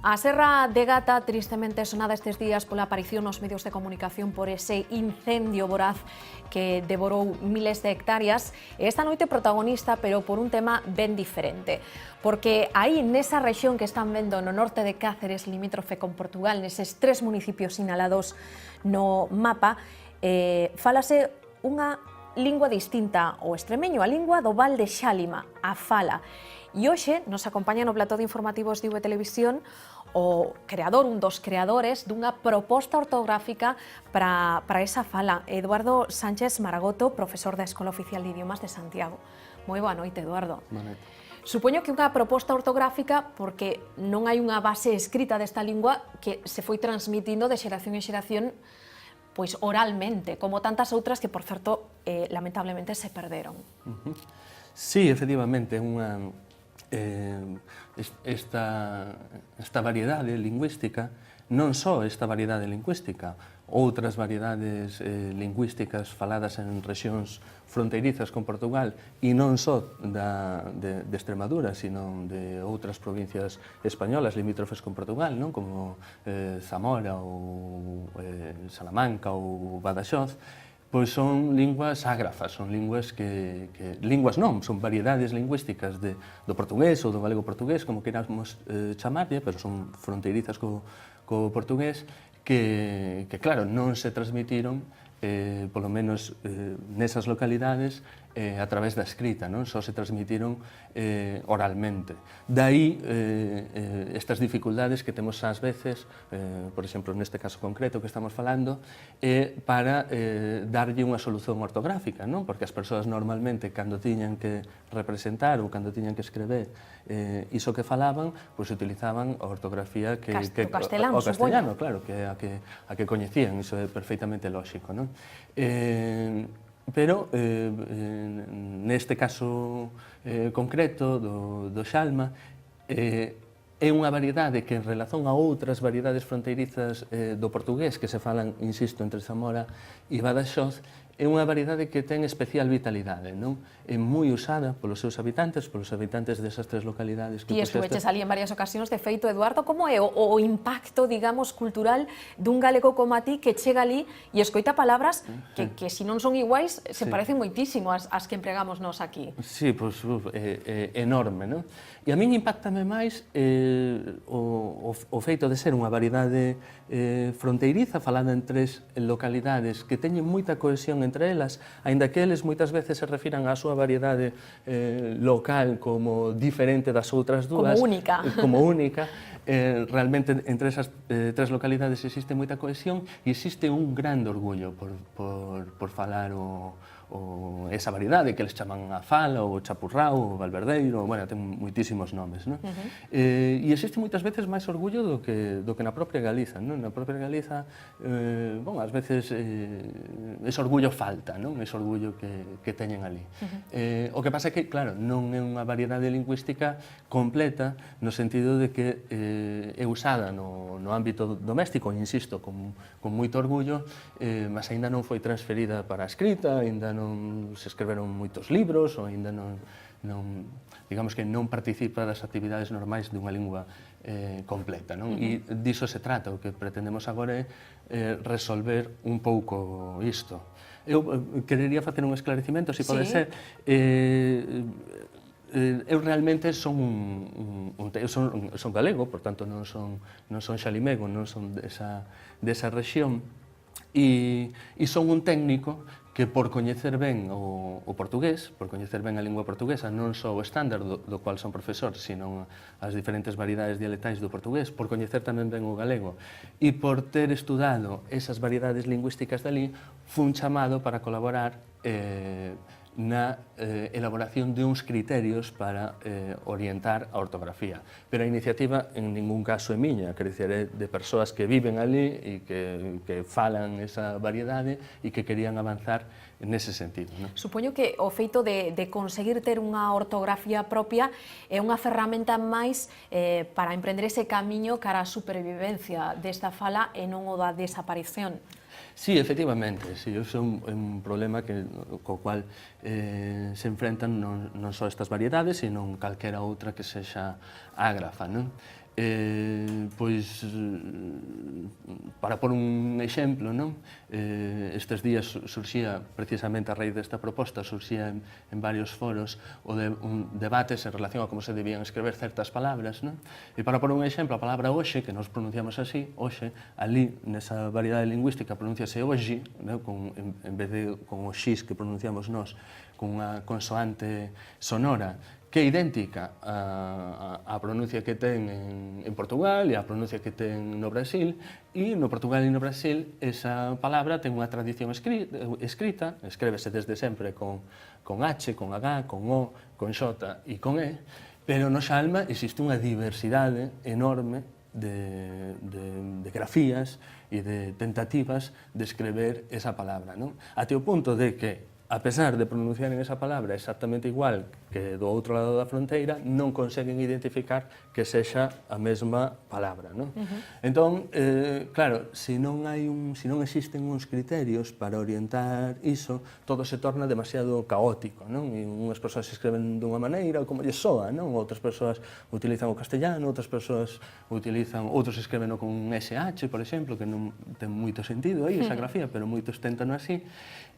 A Serra de Gata, tristemente sonada estes días pola aparición nos medios de comunicación por ese incendio voraz que devorou miles de hectáreas, e esta noite protagonista, pero por un tema ben diferente. Porque aí, nesa rexión que están vendo no norte de Cáceres, limítrofe con Portugal, neses 3 municipios sinalados no mapa, fálase unha lingua distinta ao extremeño, a lingua do Val de Xálima, a fala. E hoxe nos acompaña no plató de informativos de IV Televisión o creador, un dos creadores dunha proposta ortográfica para esa fala, Eduardo Sánchez Maragoto, profesor da Escola Oficial de Idiomas de Santiago. Moi boa noite, Eduardo. Boa noite. Supoño que unha proposta ortográfica porque non hai unha base escrita desta lingua que se foi transmitindo de xeración en xeración pois oralmente, como tantas outras que, por certo, lamentablemente se perderon. Sí, efectivamente, esta variedade lingüística, non só esta variedade lingüística, outras variedades lingüísticas faladas en rexións fronteirizas con Portugal e non só de Extremadura, sino de outras provincias españolas limítrofes con Portugal, non? Como Zamora ou Salamanca ou Badaxoz, pois son linguas ágrafas, son linguas linguas non, son variedades lingüísticas do portugués ou do galego portugués, como queramos chamarlle, pero son fronteirizas co portugués, que claro, non se transmitiron, polo menos nesas localidades, a través da escrita, non? Só se transmitiron oralmente. Daí estas dificultades que temos ás veces, por exemplo, neste caso concreto que estamos falando, para darlle unha solución ortográfica, non? Porque as persoas normalmente, cando tiñan que representar ou cando tiñan que escrever iso que falaban, pois utilizaban a ortografía o castellano, claro, que é a que coñecían, iso é perfeitamente lóxico, non? Pero neste caso concreto do Xalma é unha variedade que en relación a outras variedades fronteirizas do portugués que se falan, insisto, entre Zamora e Badaxoz, é unha variedade que ten especial vitalidade, non? É moi usada polos seus habitantes desas 3 localidades que Ti estuveches ali en varias ocasións, de feito, Eduardo, como é o impacto, digamos, cultural dun galego como a ti que chega ali e escoita palabras que se non son iguais, se parecen moitísimo ás que empregamos nós aquí? Sí, pois é enorme, non? E a min impactame máis o feito de ser unha variedade fronteiriza, falada en 3 localidades que teñen moita cohesión entre elas, aínda que eles moitas veces se refiran á súa variedade local como diferente das outras dúas. Como única. Realmente entre esas 3 localidades existe moita cohesión e existe un grande orgullo por falar esa variedade que eles chaman a fala, o chapurrao, o valverdeiro, bueno, ten moitísimos nomes, non? E existe moitas veces máis orgullo do que na propia Galiza, non? Na propia Galiza, bon, ás veces ese orgullo falta, non? Ese orgullo que teñen ali. O que pasa é que, claro, non é unha variedade lingüística completa no sentido de que é usada no ámbito doméstico, insisto, con moito orgullo, mas aínda non foi transferida para a escrita, aínda non se escreveron moitos libros, ou aínda digamos que non participa das actividades normais dunha lingua completa, non? E diso se trata, o que pretendemos agora é resolver un pouco isto. Eu querería facer un esclarecimento, se pode ser. Eu realmente son galego, por tanto non son xalimego, non son desa rexión, e son un técnico que por coñecer ben o portugués, por coñecer ben a lingua portuguesa, non só o estándar do cual son profesor, sino as diferentes variedades dialectais do portugués, por coñecer tamén ben o galego, e por ter estudado esas variedades lingüísticas dali, fun chamado para colaborar na elaboración de uns criterios para orientar a ortografía. Pero a iniciativa en ningún caso é miña, quer dizer, é de persoas que viven ali e que falan esa variedade e que querían avanzar nese sentido. Supoño que o feito de conseguir ter unha ortografía propia é unha ferramenta máis para emprender ese camiño cara á supervivencia desta fala e non o da desaparición. Sí, efectivamente, sí, é un problema co cual se enfrentan non só estas variedades, sino calquera outra que sexa ágrafa, non? Pois, para por un exemplo, non? Estes días surxía, precisamente a raíz desta proposta, surxía en varios foros debates en relación a como se debían escrever certas palabras, non? E para por un exemplo, a palabra hoxe, que nos pronunciamos así, hoxe, ali, nesa variedade lingüística, pronunciase hoxe, en vez de con o xis que pronunciamos nós, con unha consoante sonora, que é idéntica á pronuncia que ten en Portugal e á pronuncia que ten no Brasil, e no Portugal e no Brasil esa palabra ten unha tradición escrita, escrévese desde sempre con H, con H, con O, con X e con E, pero no Xalma existe unha diversidade enorme de grafías e de tentativas de escrever esa palabra, non? Até o punto de que, a pesar de pronunciaren esa palabra exactamente igual que do outro lado da fronteira, non conseguen identificar que sexa a mesma palabra, non? Entón, claro, se non existen uns criterios para orientar iso, todo se torna demasiado caótico, non? E unhas persoas escreven dunha maneira como lle soa, non? Outras persoas utilizan o castellano, outras persoas outros escreven con un SH, por exemplo, que non ten moito sentido aí esa grafía, pero moitos tentan así.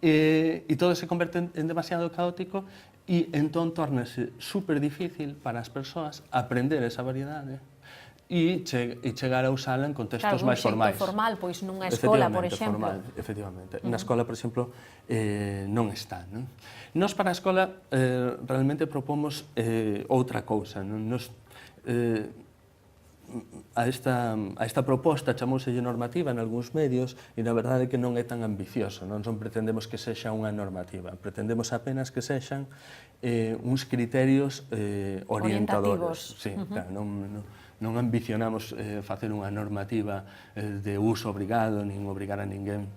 E todo se converte en demasiado caótico e entón tornase super difícil para as persoas aprender esa variedade e chegar a usala en contextos máis formais. Claro, formal, pois nunha escola, por exemplo. Efectivamente. Na escola, por exemplo, non está. Nós para a escola realmente propomos outra cousa. A esta proposta chamouselle normativa en algúns medios e na verdade que non é tan ambicioso, non pretendemos que sexa unha normativa, pretendemos apenas que sexan uns criterios orientadores. Sí, claro, non ambicionamos facer unha normativa de uso obrigado, nin obrigar a ninguén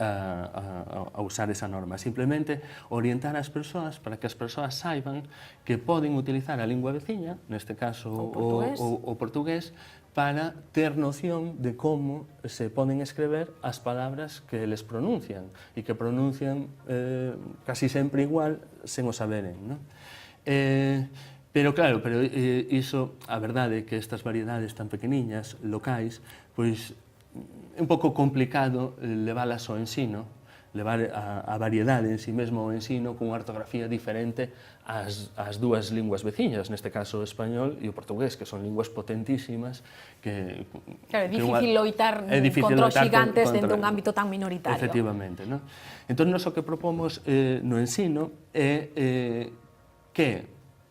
a usar esa norma, simplemente orientar as persoas para que as persoas saiban que poden utilizar a lingua veciña, neste caso o portugués, para ter noción de como se poden escrever as palabras que les pronuncian e que pronuncian casi sempre igual sen o saberen, non? Pero claro, iso, a verdade é que estas variedades tan pequeniñas, locais, pois é un pouco complicado leválas ao ensino, levar a variedade en si mesmo ao ensino con unha ortografía diferente ás dúas linguas veciñas, neste caso o español e o portugués, que son linguas potentísimas que... Claro, é difícil loitar contra os xigantes dentro dun ámbito tan minoritario. Efectivamente, non? Entón, nós o que propomos no ensino é que,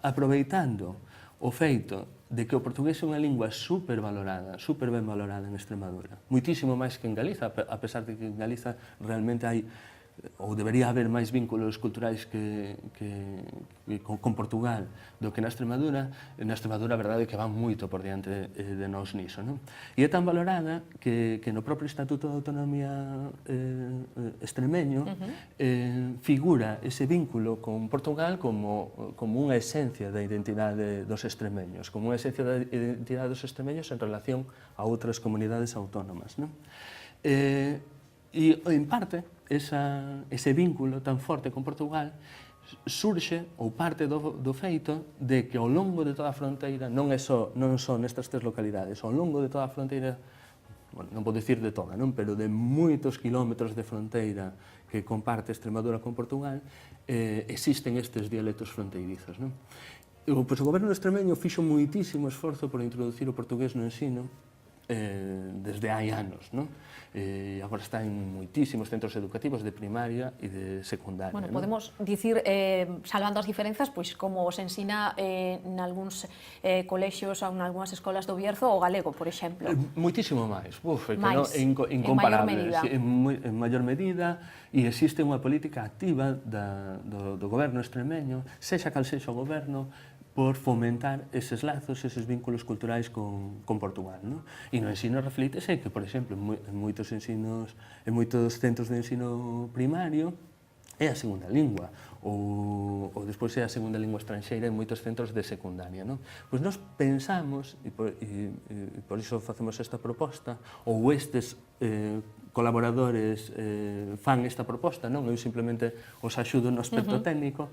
aproveitando o feito de que o portugués é unha lingua super ben valorada en Extremadura, muitísimo máis que en Galiza, a pesar de que en Galiza realmente hai, ou debería haber máis vínculos culturais con Portugal do que na Extremadura. Na Extremadura a verdade é que van moito por diante de nós niso, non? E é tan valorada que no propio Estatuto de Autonomía extremeño figura ese vínculo con Portugal como unha esencia da identidade dos extremeños, como unha esencia da identidade dos extremeños en relación a outras comunidades autónomas, non? E, en parte, ese vínculo tan forte con Portugal surxe ou parte do feito de que ao longo de toda a fronteira, non só nestas tres localidades, ao longo de toda a fronteira, non vou dicir de toda, pero de moitos quilómetros de fronteira que comparte Extremadura con Portugal, existen estes dialectos fronteirizos. Pois o goberno extremeño fixo moitísimo esforzo por introducir o portugués no ensino desde hai anos, e agora está en moitísimos centros educativos de primaria e de secundaria. Bueno, podemos dicir, salvando as diferenzas, pois como se ensina en algúns colexios ou en algunhas escolas do Bierzo o galego, por exemplo. Moitísimo máis, incomparable, en maior medida, e existe unha política activa do goberno extremeño, sexa cal sexa o goberno, por fomentar eses lazos, eses vínculos culturais con Portugal. E no ensino reflítese que, por exemplo, en moitos centros de ensino primario é a segunda lingua, ou despois é a segunda lingua estranxeira en moitos centros de secundaria. Pois nós pensamos, e por iso facemos esta proposta, ou estes colaboradores fan esta proposta, eu simplemente os axudo no aspecto técnico,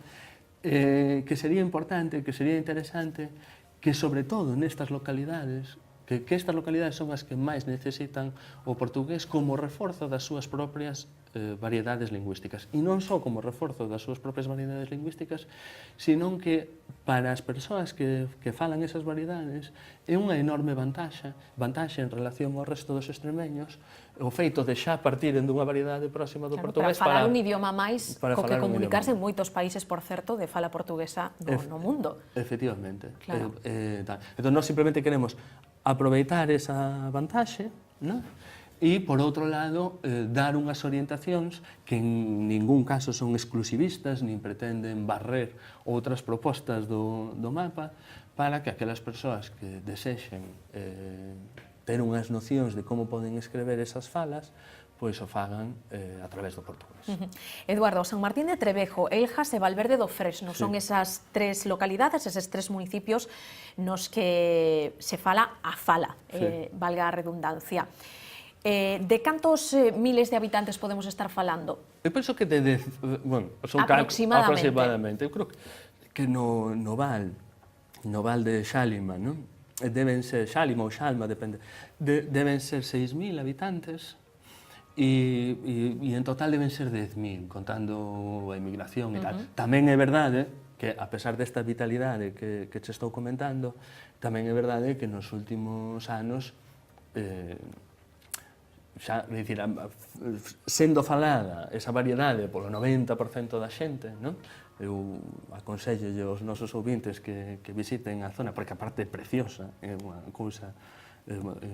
que sería importante, que sería interesante que sobre todo nestas localidades, que estas localidades son as que máis necesitan o portugués como reforzo das súas propias variedades lingüísticas. E non só como reforzo das súas propias variedades lingüísticas, senón que para as persoas que falan esas variedades é unha enorme vantaxe en relación ao resto dos extremeños o feito de xa partiren dunha variedade próxima do portugués para falar un idioma máis co que comunicarse en idioma. moitos países, por certo, de fala portuguesa no mundo. Efectivamente. Claro. Entón, nós simplemente queremos aproveitar esa vantaxe, non? E, por outro lado, dar unhas orientacións que en ningún caso son exclusivistas, nin pretenden barrer outras propostas do mapa, para que aquelas persoas que desexen ter unhas nocións de como poden escrever esas falas, pois o fagan a través do portugués. Eduardo, San Martín de Trevejo, Eljas e Valverde do Fresno son esas tres localidades, eses tres municipios nos que se fala a fala, valga a redundancia. De cantos miles de habitantes podemos estar falando? Eu penso que son aproximadamente. Eu creo que no Val de Xálima, non? Deben ser, Xálima ou Xalma, depende, deben ser 6.000 habitantes e en total deben ser 10.000, contando a emigración e tal. Tamén é verdade que, a pesar desta vitalidade que che estou comentando, tamén é verdade que nos últimos anos xa, dicir, sendo falada esa variedade polo 90% da xente, non? Eu aconsellolle aos nosos ouvintes que visiten a zona, porque a parte é preciosa, é unha cousa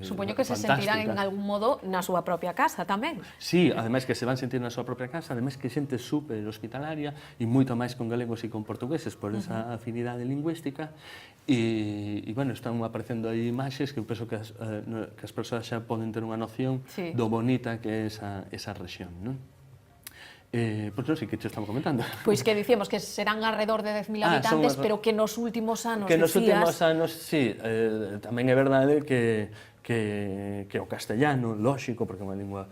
Supoño que se sentirán en algún modo na súa propia casa tamén. Sí, ademais que se van sentir na súa propia casa, ademais que xente super hospitalaria e moito máis con galegos e con portugueses por esa afinidade lingüística e bueno, están aparecendo aí imaxes que eu penso que as persoas xa poden ter unha noción do bonita que é esa rexión, non? Pois non sei que che estamos comentando. Pois que dicíamos que serán alrededor de 10.000 habitantes, pero que nos últimos anos, que nos últimos anos, sí, tamén é verdade que o castellano, lóxico, porque é unha lingua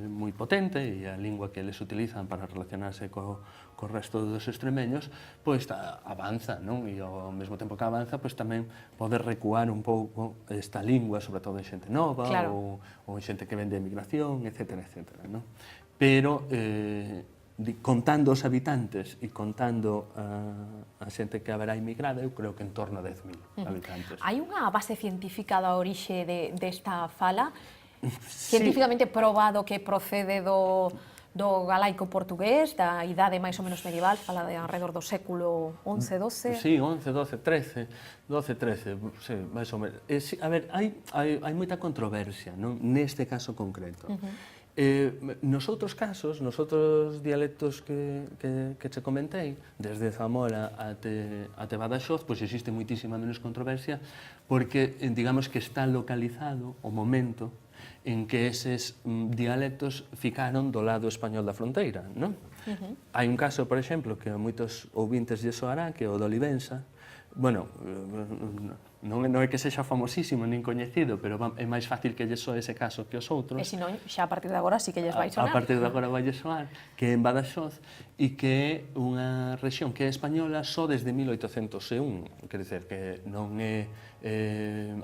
moi potente e a lingua que eles utilizan para relacionarse co resto dos extremeños, pois avanza, non? E ao mesmo tempo que avanza, pois tamén pode recuar un pouco esta lingua, sobre todo en xente nova, ou en xente que ven de emigración, etcétera, etcétera, non? Pero contando os habitantes e contando a xente que haberá inmigrada, eu creo que en torno a 10.000 habitantes. Hai unha base científica da orixe desta fala? Científicamente probado que procede do galaico portugués, da idade máis ou menos medieval, fala de alrededor do século XI, XII? Sí, XI, XII, XII, sí, máis ou menos. A ver, hai moita controversia, non? Neste caso concreto. Nos outros casos, nos outros dialectos que che comentei, desde Zamora até Badaxoz, pois existe moitísima menos controversia, porque, digamos que está localizado o momento en que eses dialectos ficaron do lado español da fronteira, non? Hai un caso, por exemplo, que a moitos ouvintes lle soará, que é o de Olivenza. Bueno, non é que sexa famosísimo nin coñecido, pero é máis fácil que lle soe ese caso que os outros. E senón, xa a partir de agora sí que lles vai sonar. A partir de agora vai soar, que é en Badaxoz, e que é unha rexión que é española só desde 1801. Quer dizer, que non é...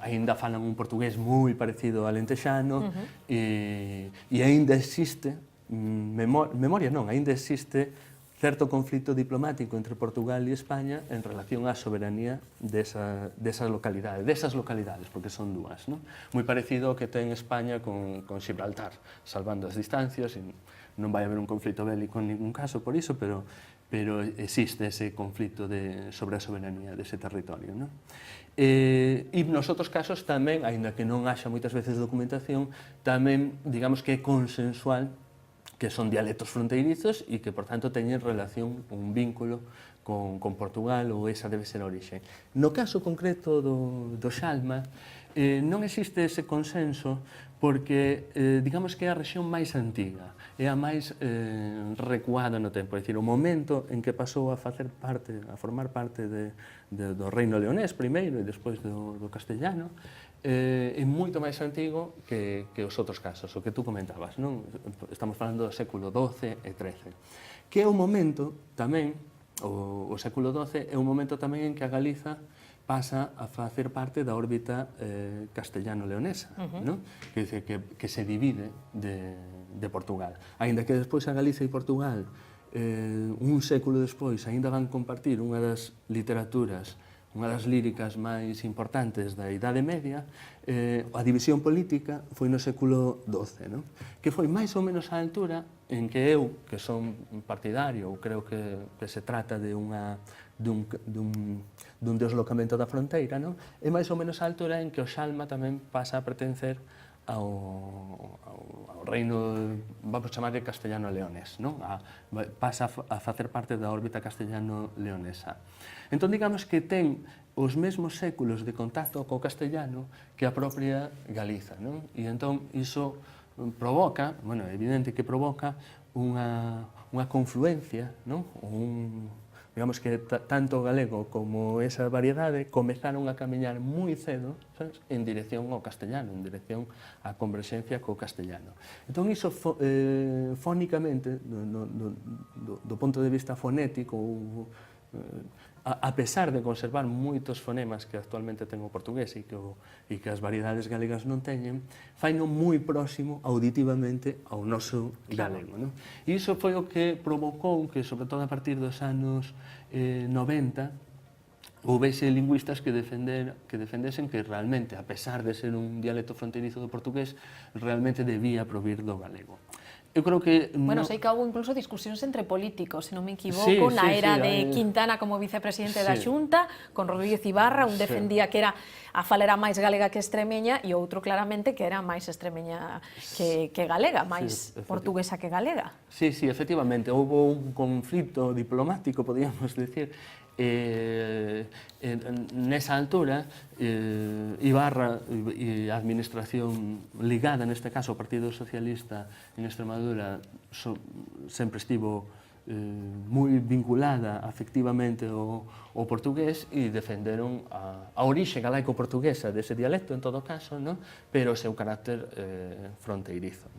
aínda falan un portugués moi parecido ao alentexano, e aínda existe, memoria non, aínda existe certo conflito diplomático entre Portugal e España en relación á soberanía desas localidades, porque son dúas, non? Moi parecido ao que ten España con Gibraltar, salvando as distancias, e non vai haber un conflito bélico en ningún caso por iso, pero existe ese conflito sobre a soberanía dese territorio, non? E nos outros casos tamén, aínda que non haxa moitas veces documentación, tamén, digamos que é consensual que son dialectos fronteirizos e que, por tanto, teñen relación, un vínculo con Portugal, ou esa debe ser a orixe. No caso concreto do Xalma, non existe ese consenso porque, digamos que é a rexión máis antiga, é a máis recuada no tempo, é dicir, o momento en que pasou a formar parte do reino leonés primeiro e despois do castellano, é moito máis antigo que os outros casos, o que tú comentabas, non? Estamos falando do século XII e XIII, que é o momento tamén o século XII é un momento tamén en que a Galiza pasa a facer parte da órbita castellano-leonesa, que se divide de Portugal. Aínda que despois a Galiza e Portugal, un século despois, aínda van compartir unha das literaturas, unha das líricas máis importantes da Idade Media, a división política foi no século XII, que foi máis ou menos a altura en que eu, que son partidario, creo que se trata dun deslocamento da fronteira, é máis ou menos a altura en que o Xalma tamén pasa a pertencer ao reino, vamos chamar de castellano-leonés, pasa a facer parte da órbita castellano-leonesa. Entón, digamos que ten os mesmos séculos de contacto co castellano que a propia Galiza, e entón iso provoca, bueno, é evidente que provoca unha confluencia, digamos que tanto o galego como esa variedade comezaron a camiñar moi cedo, sabes, en dirección ao castellano, en dirección á converxencia co castellano. Entón, iso fónicamente, do ponto de vista fonético, a pesar de conservar moitos fonemas que actualmente ten o portugués e que as variedades galegas non teñen, faino moi próximo auditivamente ao noso galego. E iso foi o que provocou que, sobre todo a partir dos anos 90, houbese lingüistas que defendesen que realmente, a pesar de ser un dialecto fronterizo do portugués, realmente debía provir do galego. Eu creo que... Bueno, sei que houve incluso discusións entre políticos, se non me equivoco, na era de Quintana como vicepresidente da Xunta, con Rodríguez Ibarra, un defendía que a fala era máis galega que extremeña e outro claramente que era máis extremeña que galega, máis portuguesa que galega. Sí, efectivamente, houve un conflito diplomático, podíamos decir, nesa altura Ibarra e a administración ligada neste caso ao Partido Socialista en Extremadura sempre estivo moi vinculada afectivamente ao portugués e defenderon a orixe galaico-portuguesa dese dialecto en todo caso, pero o seu carácter fronteirizo.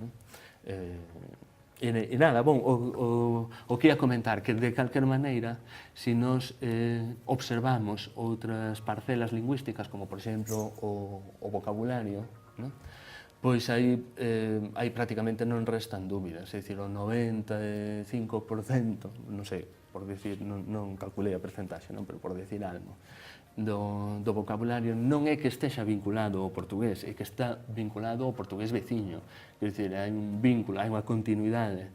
E nada, bon, o que ia comentar, que de calquer maneira, se nos observamos outras parcelas lingüísticas, como por exemplo o vocabulario, pois aí prácticamente non restan dúbidas, é dicir, o 95%, non sei, por decir, non calculei a percentaxe, pero por decir algo, do vocabulario non é que estexa vinculado ao portugués, é que está vinculado ao portugués veciño. Quer dizer, hai un vínculo, hai unha continuidade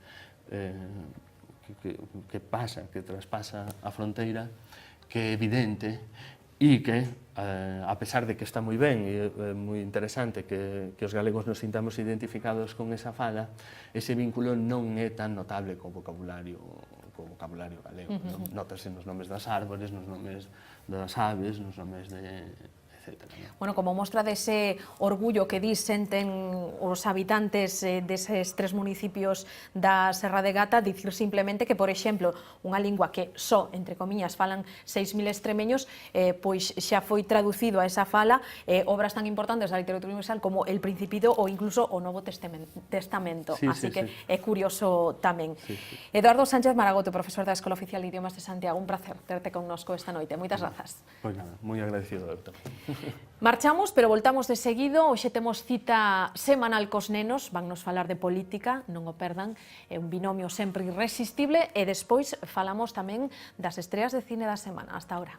que traspasa a fronteira, que é evidente e que, a pesar de que está moi ben e é moi interesante que os galegos nos sintamos identificados con esa fala, ese vínculo non é tan notable co vocabulario galego. Notase nos nomes das árbores, nos nomes das aves, nos nomes de etcétera. Bueno, como mostra dese orgullo que senten os habitantes deses 3 municipios da Serra de Gata, dicir simplemente que, por exemplo, unha lingua que só, entre comillas, falan 6.000 extremeños, pois xa foi traducido a esa fala obras tan importantes da literatura universal como El Principito ou incluso o Novo Testamento. Así que é curioso tamén. Eduardo Sánchez Maragote, profesor da Escola Oficial de Idiomas de Santiago, un placer terte connosco esta noite. Moitas grazas. Pois nada, moi agradecido, doctor. Marchamos, pero voltamos de seguido. Hoxe temos cita semanal cos nenos, vannos falar de política, non o perdan, é un binomio sempre irresistible, e despois falamos tamén das estreas de cine da semana. Hasta ahora.